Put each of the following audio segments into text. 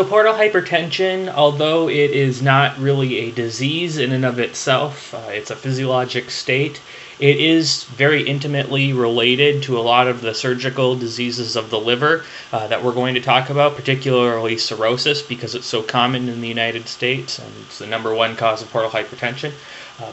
So portal hypertension, although it is not really a disease in and of itself, it's a physiologic state, it is very intimately related to a lot of the surgical diseases of the liver that we're going to talk about, particularly cirrhosis, because it's so common in the United States and it's the #1 cause of portal hypertension.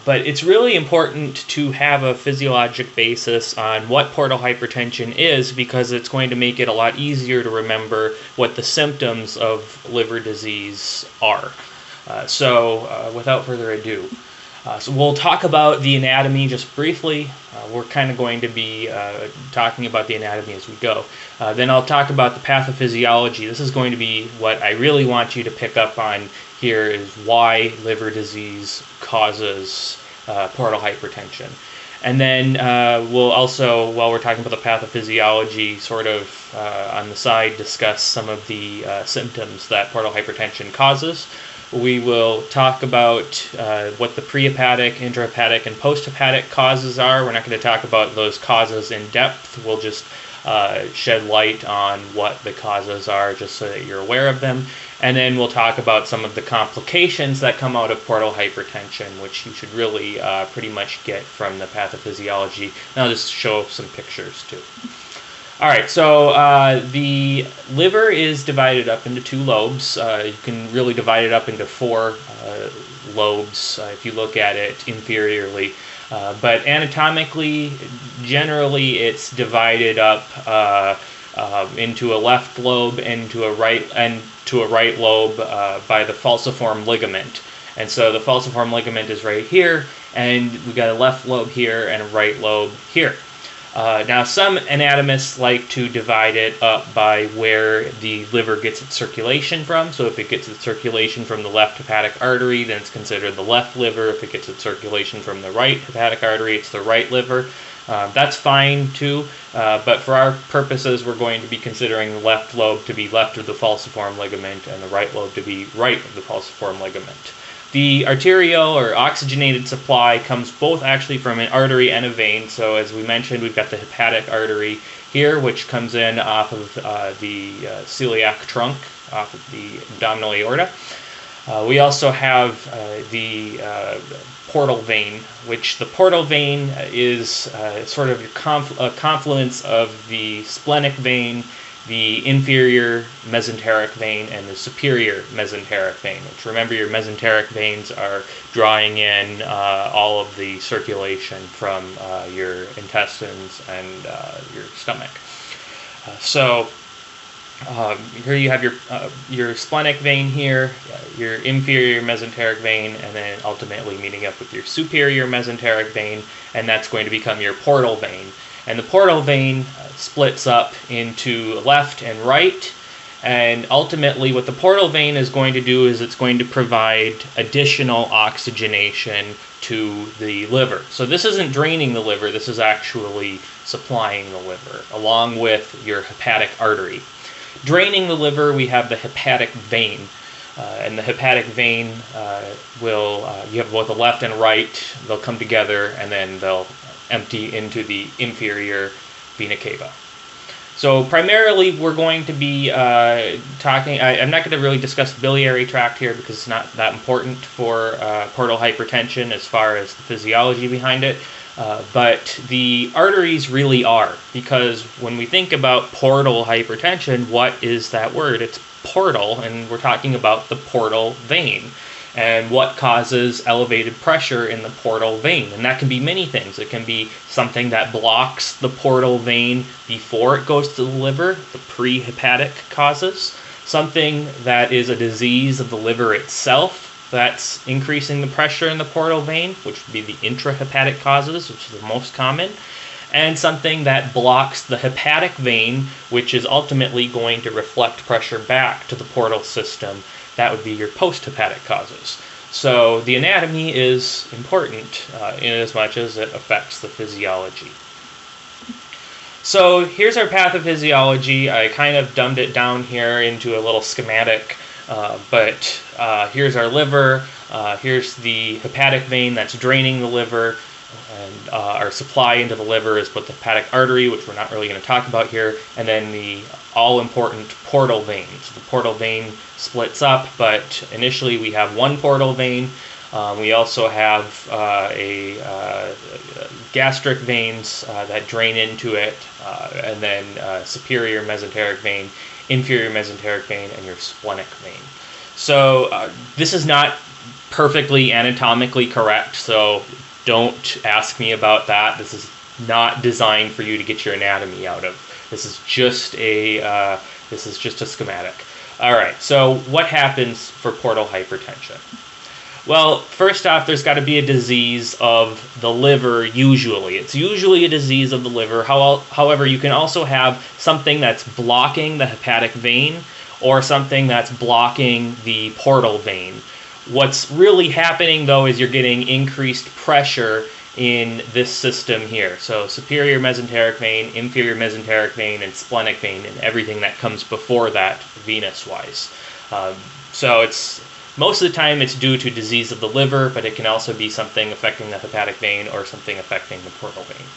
But it's really important to have a physiologic basis on what portal hypertension is, because it's going to make it a lot easier to remember what the symptoms of liver disease are. Without further ado, so we'll talk about the anatomy just briefly. We're kind of going to be talking about the anatomy as we go. Then I'll talk about the pathophysiology. This is going to be what I really want you to pick up on here, is why liver disease causes portal hypertension. And then we'll also, while we're talking about the pathophysiology, sort of on the side, discuss some of the symptoms that portal hypertension causes. We will talk about what the prehepatic, intrahepatic, and posthepatic causes are. We're not going to talk about those causes in depth. We'll just shed light on what the causes are, just so that you're aware of them. And then we'll talk about some of the complications that come out of portal hypertension, which you should really pretty much get from the pathophysiology. And I'll just show some pictures too. All right, so the liver is divided up into 2 lobes. You can really divide it up into 4 lobes if you look at it inferiorly. But anatomically, generally, it's divided up into a left lobe and to a right lobe by the falciform ligament. And so the falciform ligament is right here, and we've got a left lobe here and a right lobe here. Now, some anatomists like to divide it up by where the liver gets its circulation from. So if it gets its circulation from the left hepatic artery, then it's considered the left liver. If it gets its circulation from the right hepatic artery, it's the right liver. That's fine too, but for our purposes, we're going to be considering the left lobe to be left of the falciform ligament and the right lobe to be right of the falciform ligament. The arterial or oxygenated supply comes both actually from an artery and a vein. So as we mentioned, we've got the hepatic artery here, which comes in off of the celiac trunk, off of the abdominal aorta. We also have the portal vein, which the portal vein is sort of a confluence of the splenic vein, the inferior mesenteric vein, and the superior mesenteric vein, which, remember, your mesenteric veins are drawing in all of the circulation from your intestines and your stomach. Here you have your splenic vein here, your inferior mesenteric vein, and then ultimately meeting up with your superior mesenteric vein, and that's going to become your portal vein. And the portal vein splits up into left and right, and ultimately what the portal vein is going to do is it's going to provide additional oxygenation to the liver. So this isn't draining the liver, this is actually supplying the liver, along with your hepatic artery. Draining the liver, we have the hepatic vein. And the hepatic vein you have both a left and right, they'll come together, and then they'll empty into the inferior vena cava. So primarily we're going to be talking, I'm not going to really discuss the biliary tract here because it's not that important for portal hypertension as far as the physiology behind it, but the arteries really are, because when we think about portal hypertension, what is that word? It's portal, and we're talking about the portal vein. And what causes elevated pressure in the portal vein? And that can be many things. It can be something that blocks the portal vein before it goes to the liver, the prehepatic causes. Something that is a disease of the liver itself that's increasing the pressure in the portal vein, which would be the intrahepatic causes, which is the most common. And something that blocks the hepatic vein, which is ultimately going to reflect pressure back to the portal system. That would be your posthepatic causes. So the anatomy is important in as much as it affects the physiology. So here's our pathophysiology. I kind of dumbed it down here into a little schematic, but here's our liver. Here's the hepatic vein that's draining the liver. And our supply into the liver is with the hepatic artery, which we're not really going to talk about here, and then the all-important portal veins. The portal vein splits up, but initially we have one portal vein. We also have gastric veins that drain into it, and then superior mesenteric vein, inferior mesenteric vein, and your splenic vein. So this is not perfectly anatomically correct, so don't ask me about that. This is not designed for you to get your anatomy out of. This is just a schematic. All right, so what happens for portal hypertension? Well, first off, there's got to be a disease of the liver usually. It's usually a disease of the liver. However, you can also have something that's blocking the hepatic vein or something that's blocking the portal vein. What's really happening, though, is you're getting increased pressure in this system here. So superior mesenteric vein, inferior mesenteric vein, and splenic vein, and everything that comes before that venous-wise. So it's most of the time it's due to disease of the liver, but it can also be something affecting the hepatic vein or something affecting the portal vein.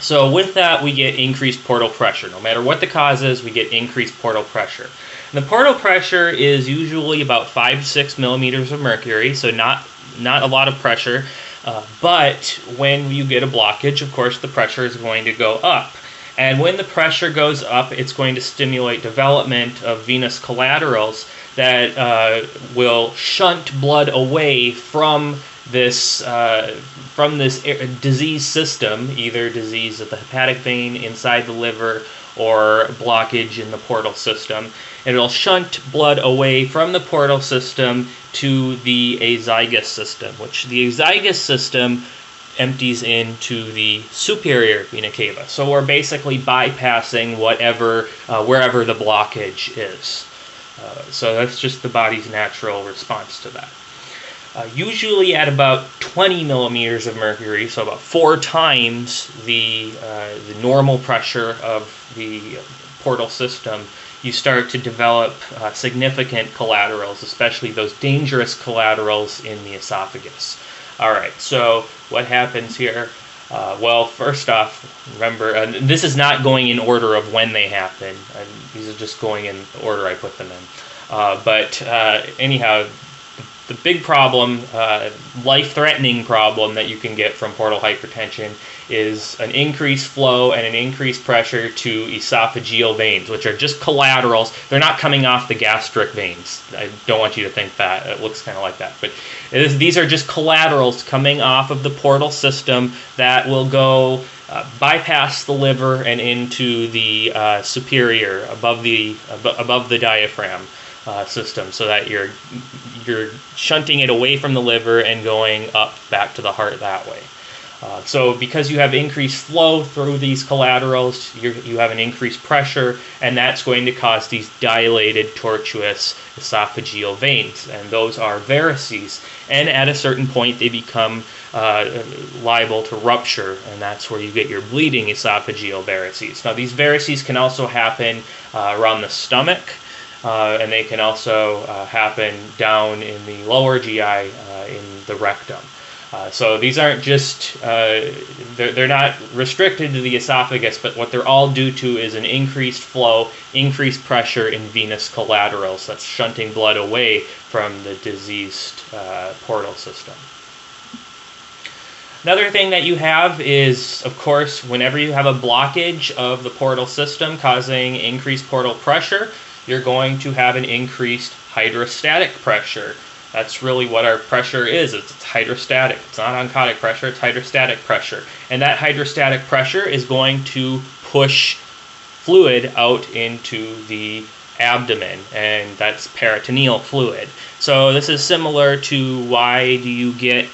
So with that, we get increased portal pressure. No matter what the cause is, we get increased portal pressure. And the portal pressure is usually about 5 to 6 millimeters of mercury, so not a lot of pressure. But when you get a blockage, of course, the pressure is going to go up. And when the pressure goes up, it's going to stimulate development of venous collaterals that will shunt blood away from this disease system, either disease of the hepatic vein inside the liver or blockage in the portal system. And it'll shunt blood away from the portal system to the azygous system, which the azygous system empties into the superior vena cava. So we're basically bypassing wherever the blockage is. So that's just the body's natural response to that. Usually at about 20 millimeters of mercury, so about 4 times the normal pressure of the portal system, you start to develop significant collaterals, especially those dangerous collaterals in the esophagus. All right, so what happens here? Well, first off, remember, this is not going in order of when they happen. These are just going in the order I put them in. Anyhow, the big problem, life-threatening problem that you can get from portal hypertension is an increased flow and an increased pressure to esophageal veins, which are just collaterals. They're not coming off the gastric veins. I don't want you to think that. It looks kind of like that. But these are just collaterals coming off of the portal system that will go bypass the liver and into the superior, above the diaphragm system, so that you're shunting it away from the liver and going up back to the heart that way. So because you have increased flow through these collaterals, you have an increased pressure, and that's going to cause these dilated, tortuous esophageal veins, and those are varices. And at a certain point, they become liable to rupture, and that's where you get your bleeding esophageal varices. Now, these varices can also happen around the stomach, and they can also happen down in the lower GI in the rectum. So these aren't just, they're not restricted to the esophagus, but what they're all due to is an increased flow, increased pressure in venous collaterals that's shunting blood away from the diseased portal system. Another thing that you have is, of course, whenever you have a blockage of the portal system causing increased portal pressure, you're going to have an increased hydrostatic pressure. That's really what our pressure is. It's hydrostatic. It's not oncotic pressure, it's hydrostatic pressure. And that hydrostatic pressure is going to push fluid out into the abdomen, and that's peritoneal fluid. So this is similar to why do you get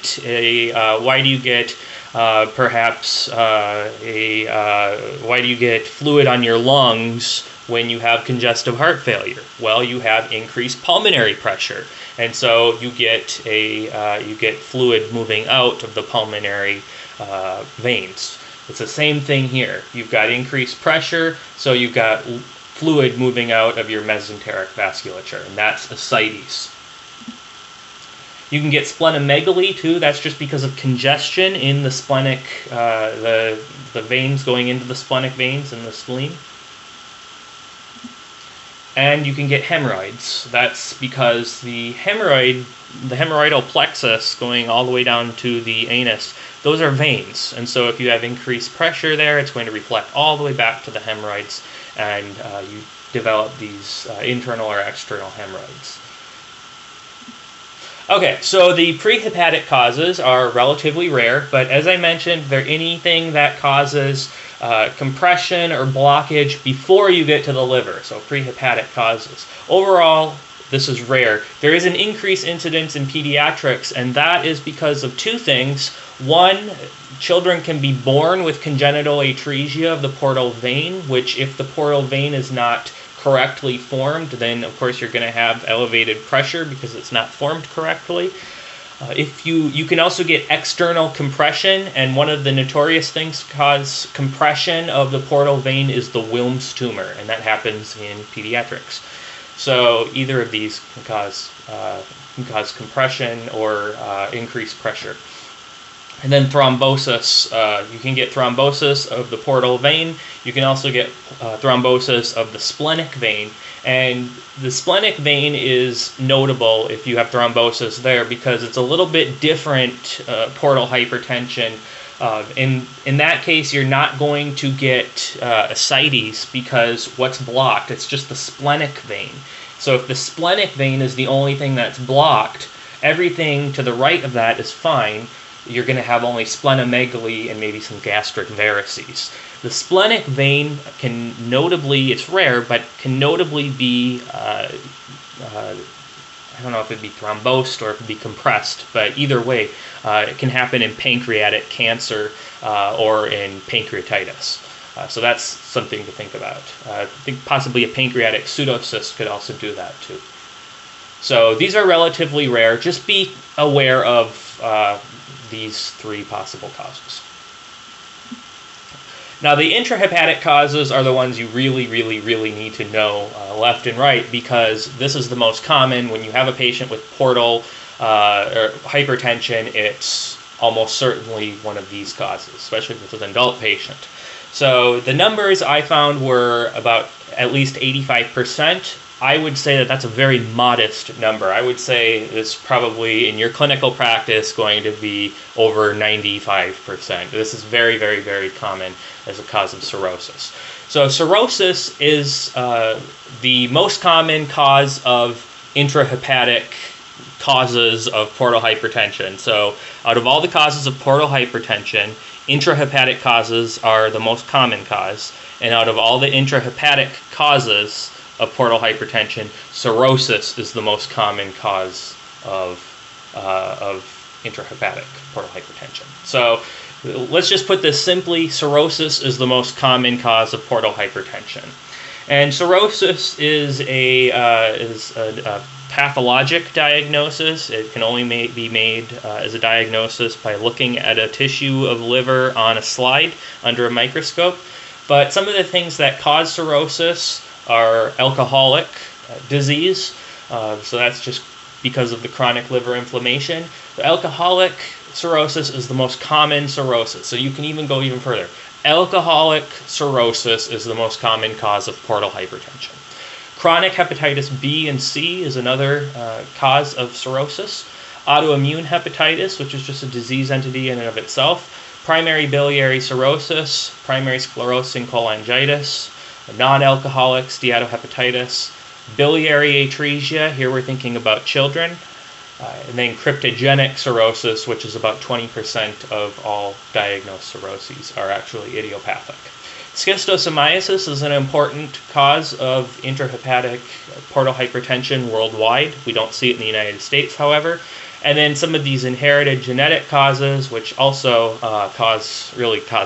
fluid on your lungs when you have congestive heart failure? Well, you have increased pulmonary pressure, and so you get fluid moving out of the pulmonary veins. It's the same thing here. You've got increased pressure, so you've got fluid moving out of your mesenteric vasculature, and that's ascites. You can get splenomegaly too. That's just because of congestion in the splenic, the veins going into the splenic veins in the spleen. And you can get hemorrhoids. That's because the hemorrhoidal plexus going all the way down to the anus, those are veins. And so if you have increased pressure there, it's going to reflect all the way back to the hemorrhoids, and you develop these internal or external hemorrhoids. Okay, so the prehepatic causes are relatively rare, but as I mentioned, they're anything that causes compression or blockage before you get to the liver, so prehepatic causes. Overall, this is rare. There is an increased incidence in pediatrics, and that is because of two things. One, children can be born with congenital atresia of the portal vein, which if the portal vein is not correctly formed, then of course you're going to have elevated pressure because it's not formed correctly. If you can also get external compression, and one of the notorious things to cause compression of the portal vein is the Wilms tumor, and that happens in pediatrics. So either of these can cause compression or increased pressure. And then thrombosis. You can get thrombosis of the portal vein. You can also get thrombosis of the splenic vein. And the splenic vein is notable if you have thrombosis there because it's a little bit different portal hypertension. In that case, you're not going to get ascites because what's blocked? It's just the splenic vein. So if the splenic vein is the only thing that's blocked, everything to the right of that is fine. You're going to have only splenomegaly and maybe some gastric varices. The splenic vein can notably, it's rare, but can notably be, I don't know if it'd be thrombosed or if it'd be compressed, but either way, it can happen in pancreatic cancer or in pancreatitis. So that's something to think about. I think possibly a pancreatic pseudocyst could also do that too. So these are relatively rare. Just be aware of these three possible causes. Now, the intrahepatic causes are the ones you really need to know left and right, because this is the most common. When you have a patient with portal or hypertension, it's almost certainly one of these causes, especially if it's an adult patient. So the numbers I found were about at least 85%. I would say that that's a very modest number. I would say it's probably in your clinical practice going to be over 95%. This is very common as a cause of cirrhosis. So cirrhosis is the most common cause of intrahepatic causes of portal hypertension. So out of all the causes of portal hypertension, intrahepatic causes are the most common cause. And out of all the intrahepatic causes of portal hypertension, cirrhosis is the most common cause of intrahepatic portal hypertension. So let's just put this simply: cirrhosis is the most common cause of portal hypertension. And cirrhosis is a pathologic diagnosis. It can only be made as a diagnosis by looking at a tissue of liver on a slide under a microscope. But some of the things that cause cirrhosis are alcoholic disease. So that's just because of the chronic liver inflammation. The alcoholic cirrhosis is the most common cirrhosis. So you can even go even further. Alcoholic cirrhosis is the most common cause of portal hypertension. Chronic hepatitis B and C is another cause of cirrhosis. Autoimmune hepatitis, which is just a disease entity in and of itself. Primary biliary cirrhosis, primary sclerosing cholangitis, non-alcoholic steatohepatitis, biliary atresia, here we're thinking about children, and then cryptogenic cirrhosis, which is about 20% of all diagnosed cirrhoses are actually idiopathic. Schistosomiasis is an important cause of intrahepatic portal hypertension worldwide. We don't see it in the United States, however. And then some of these inherited genetic causes, which also cause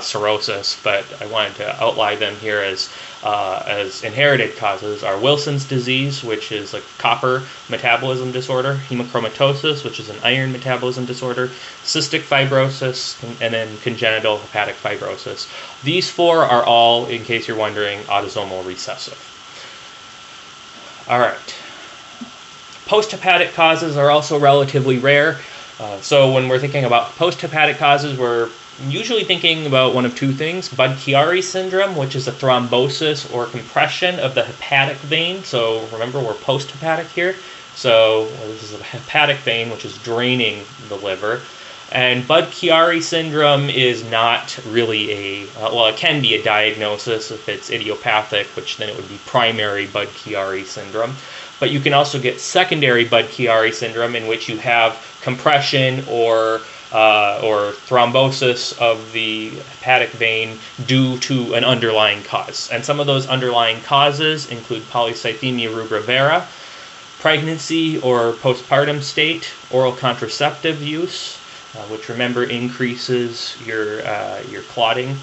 cirrhosis, but I wanted to outline them here as inherited causes, are Wilson's disease, which is a copper metabolism disorder, hemochromatosis, which is an iron metabolism disorder, cystic fibrosis, and then congenital hepatic fibrosis. These four are all, in case you're wondering, autosomal recessive. All right. Posthepatic causes are also relatively rare. So when we're thinking about posthepatic causes, we're usually thinking about one of two things: Budd-Chiari syndrome, which is a thrombosis or compression of the hepatic vein. So remember, we're posthepatic here. So this is a hepatic vein, which is draining the liver. And Budd-Chiari syndrome is not really it can be a diagnosis if it's idiopathic, which then it would be primary Budd-Chiari syndrome. But you can also get secondary Budd-Chiari syndrome, in which you have compression or thrombosis of the hepatic vein due to an underlying cause. And some of those underlying causes include polycythemia rubra vera, pregnancy or postpartum state, oral contraceptive use, which remember increases your clotting,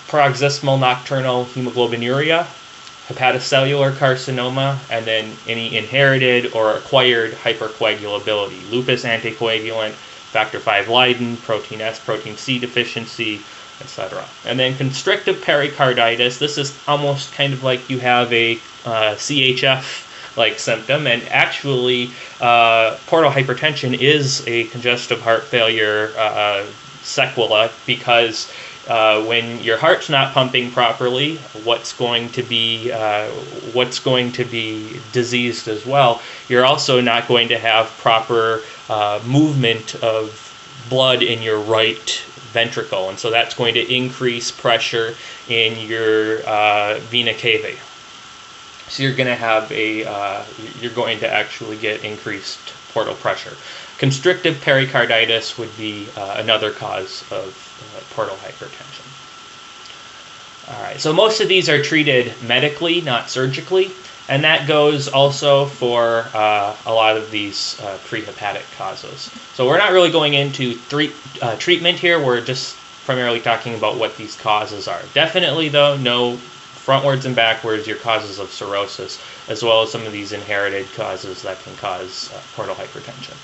paroxysmal nocturnal hemoglobinuria, hepatocellular carcinoma, and then any inherited or acquired hypercoagulability, lupus anticoagulant, factor V Leiden, protein S, protein C deficiency, etc. And then constrictive pericarditis. This is almost kind of like you have a CHF-like symptom, and actually portal hypertension is a congestive heart failure sequela, because when your heart's not pumping properly, what's going to be diseased as well. You're also not going to have proper movement of blood in your right ventricle, and so that's going to increase pressure in your vena cava. So you're going to have you're going to actually get increased portal pressure. Constrictive pericarditis would be another cause of portal hypertension. All right, so most of these are treated medically, not surgically, and that goes also for a lot of these prehepatic causes. So we're not really going into treatment here. We're just primarily talking about what these causes are. Definitely, though, know frontwards and backwards your causes of cirrhosis, as well as some of these inherited causes that can cause portal hypertension.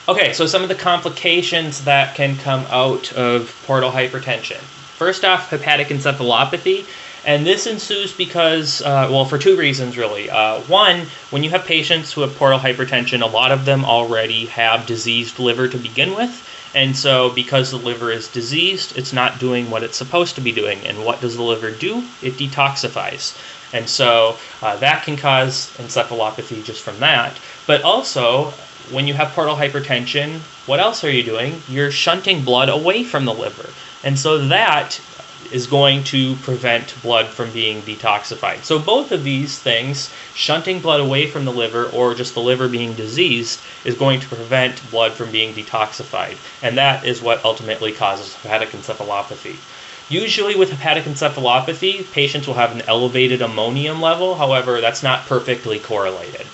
Okay, so some of the complications that can come out of portal hypertension. First off, hepatic encephalopathy, and this ensues because, for two reasons really. One, when you have patients who have portal hypertension, a lot of them already have diseased liver to begin with, and so because the liver is diseased, it's not doing what it's supposed to be doing. And what does the liver do? It detoxifies. And so that can cause encephalopathy just from that. But also, when you have portal hypertension, what else are you doing? You're shunting blood away from the liver. And so that is going to prevent blood from being detoxified. So both of these things, shunting blood away from the liver or just the liver being diseased, is going to prevent blood from being detoxified. And that is what ultimately causes hepatic encephalopathy. Usually with hepatic encephalopathy, patients will have an elevated ammonium level. However, that's not perfectly correlated.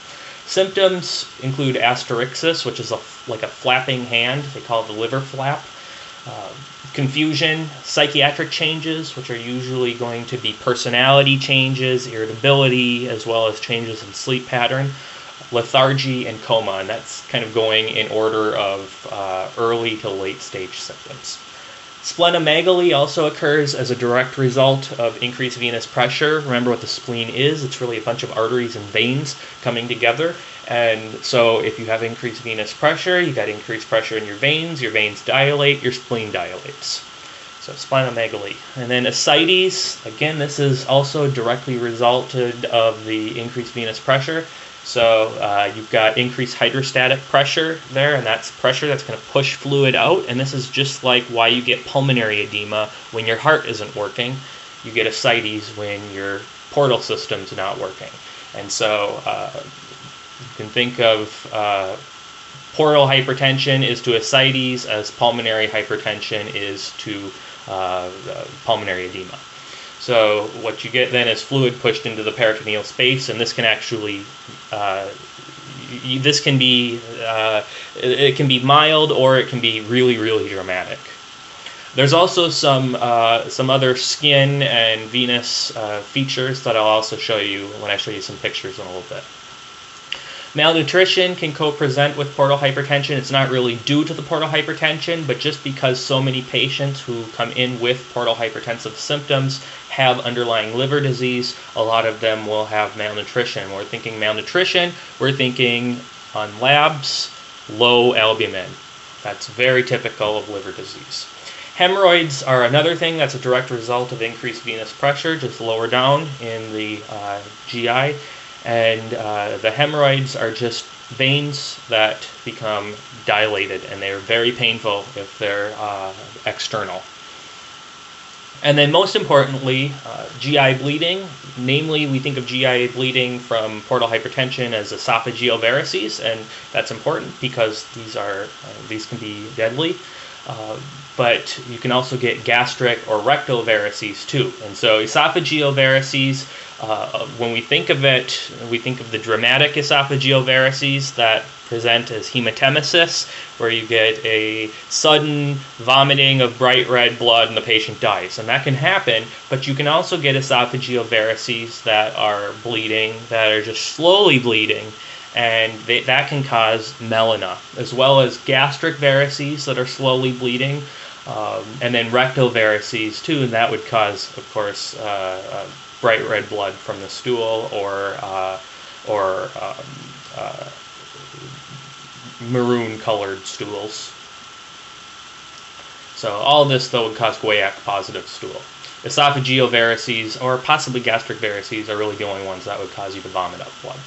Symptoms include asterixis, which is like a flapping hand. They call it the liver flap. Confusion, psychiatric changes, which are usually going to be personality changes, irritability, as well as changes in sleep pattern, lethargy, and coma. And that's kind of going in order of early to late stage symptoms. Splenomegaly also occurs as a direct result of increased venous pressure. Remember what the spleen is. It's really a bunch of arteries and veins coming together. And so if you have increased venous pressure, you got increased pressure in your veins dilate, your spleen dilates. So splenomegaly. And then ascites, again, this is also directly resulted of the increased venous pressure. So you've got increased hydrostatic pressure there, and that's pressure that's going to push fluid out. And this is just like why you get pulmonary edema when your heart isn't working. You get ascites when your portal system's not working. And so you can think of portal hypertension is to ascites as pulmonary hypertension is to pulmonary edema. So what you get then is fluid pushed into the peritoneal space, and this can actually, it can be mild or it can be really, really dramatic. There's also some other skin and venous features that I'll also show you when I show you some pictures in a little bit. Malnutrition can co-present with portal hypertension. It's not really due to the portal hypertension, but just because so many patients who come in with portal hypertensive symptoms have underlying liver disease, a lot of them will have malnutrition. We're thinking malnutrition, we're thinking on labs, low albumin. That's very typical of liver disease. Hemorrhoids are another thing that's a direct result of increased venous pressure, just lower down in the GI. And the hemorrhoids are just veins that become dilated, and they're very painful if they're external. And then most importantly, GI bleeding. Namely, we think of GI bleeding from portal hypertension as esophageal varices, and that's important because these can be deadly. But you can also get gastric or rectal varices too. And so esophageal varices, when we think of it, we think of the dramatic esophageal varices that present as hematemesis, where you get a sudden vomiting of bright red blood and the patient dies. And that can happen, but you can also get esophageal varices that are bleeding, that are just slowly bleeding, and that can cause melena, as well as gastric varices that are slowly bleeding, and then rectal varices too, and that would cause, of course, bright red blood from the stool or maroon-colored stools. So all of this, though, would cause Guaiac-positive stool. Esophageal varices or possibly gastric varices are really the only ones that would cause you to vomit up blood.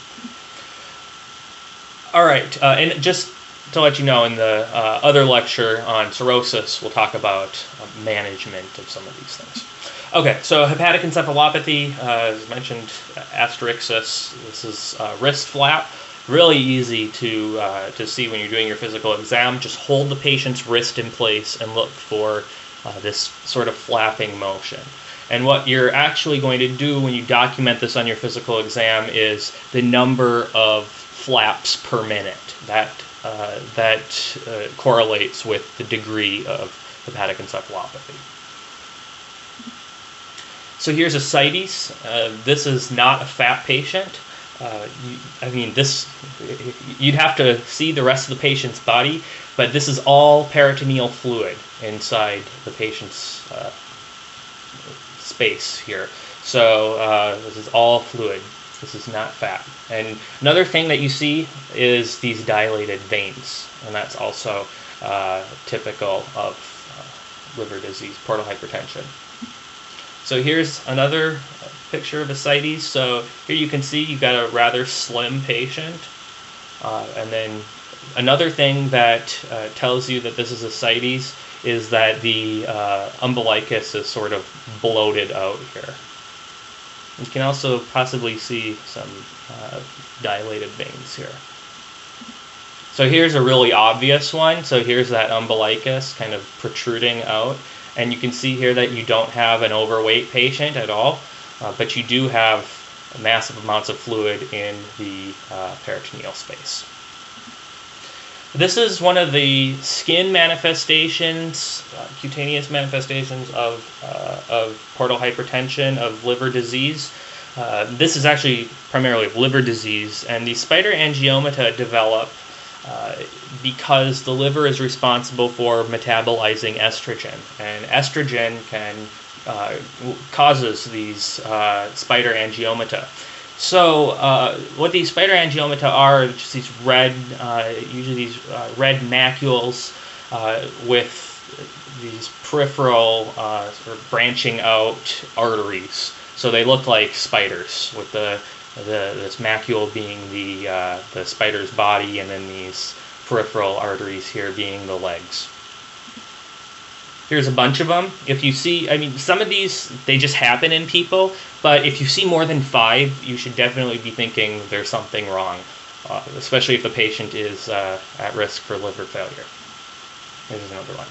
All right, and just to let you know, in the other lecture on cirrhosis, we'll talk about management of some of these things. Okay, so hepatic encephalopathy, as mentioned, asterixis. This is wrist flap. Really easy to see when you're doing your physical exam. Just hold the patient's wrist in place and look for this sort of flapping motion. And what you're actually going to do when you document this on your physical exam is the number of flaps per minute. That correlates with the degree of hepatic encephalopathy. So here's ascites. This is not a fat patient. You'd have to see the rest of the patient's body, but this is all peritoneal fluid inside the patient's space here. So this is all fluid. This is not fat. And another thing that you see is these dilated veins, and that's also typical of liver disease, portal hypertension. So here's another picture of ascites. So here you can see you've got a rather slim patient. And then another thing that tells you that this is ascites is that the umbilicus is sort of bloated out here. You can also possibly see some dilated veins here. So here's a really obvious one. So here's that umbilicus kind of protruding out. And you can see here that you don't have an overweight patient at all, but you do have massive amounts of fluid in the peritoneal space. This is one of the skin manifestations, cutaneous manifestations of portal hypertension, of liver disease. This is actually primarily of liver disease, and these spider angiomata develop because the liver is responsible for metabolizing estrogen, and estrogen causes these spider angiomata. So what these spider angiomata are just these red, usually these red macules with these peripheral sort of branching out arteries. So they look like spiders, with this macule being the spider's body, and then these peripheral arteries here being the legs. Here's a bunch of them. If you see, some of these, they just happen in people, but if you see more than 5, you should definitely be thinking there's something wrong, especially if the patient is at risk for liver failure. Here's another one.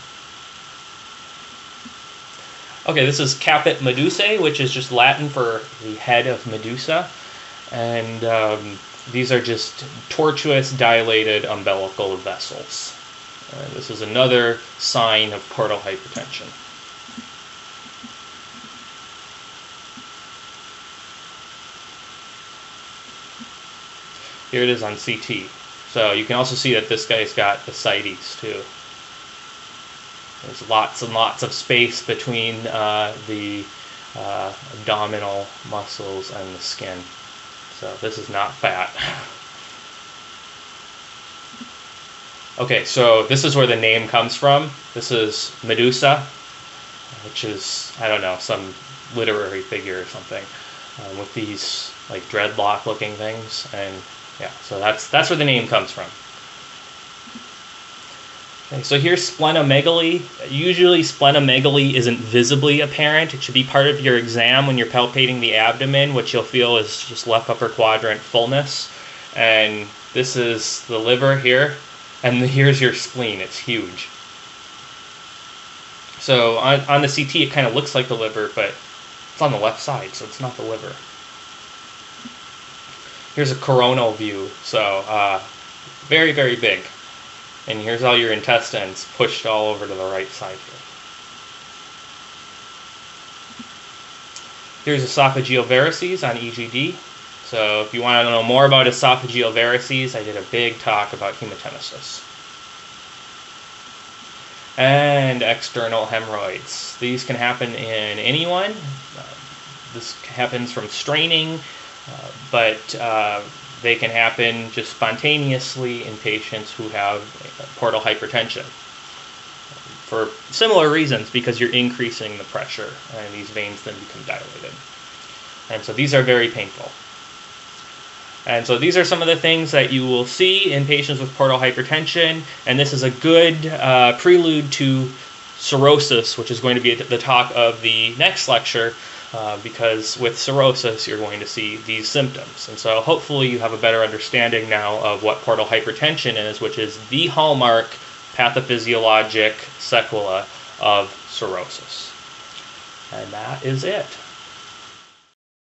Okay, this is caput medusae, which is just Latin for the head of Medusa. And these are just tortuous, dilated umbilical vessels. This is another sign of portal hypertension. Here it is on CT. So you can also see that this guy's got ascites too. There's lots and lots of space between the abdominal muscles and the skin. So this is not fat. Okay, so this is where the name comes from. This is Medusa, which is, I don't know, some literary figure or something, with these like dreadlock looking things. And yeah, so that's where the name comes from. Okay, so here's splenomegaly. Usually splenomegaly isn't visibly apparent. It should be part of your exam when you're palpating the abdomen, which you'll feel is just left upper quadrant fullness. And this is the liver here, and here's your spleen. It's huge. So on the CT, it kind of looks like the liver, but it's on the left side, so it's not the liver. Here's a coronal view. So very, very big. And here's all your intestines pushed all over to the right side here. Here's esophageal varices on EGD. So if you want to know more about esophageal varices, I did a big talk about hematemesis. And external hemorrhoids. These can happen in anyone. This happens from straining, but they can happen just spontaneously in patients who have portal hypertension for similar reasons, because you're increasing the pressure and these veins then become dilated. And so these are very painful. And so these are some of the things that you will see in patients with portal hypertension, and this is a good prelude to cirrhosis, which is going to be the talk of the next lecture, because with cirrhosis you're going to see these symptoms. And so hopefully you have a better understanding now of what portal hypertension is, which is the hallmark pathophysiologic sequela of cirrhosis. And that is it.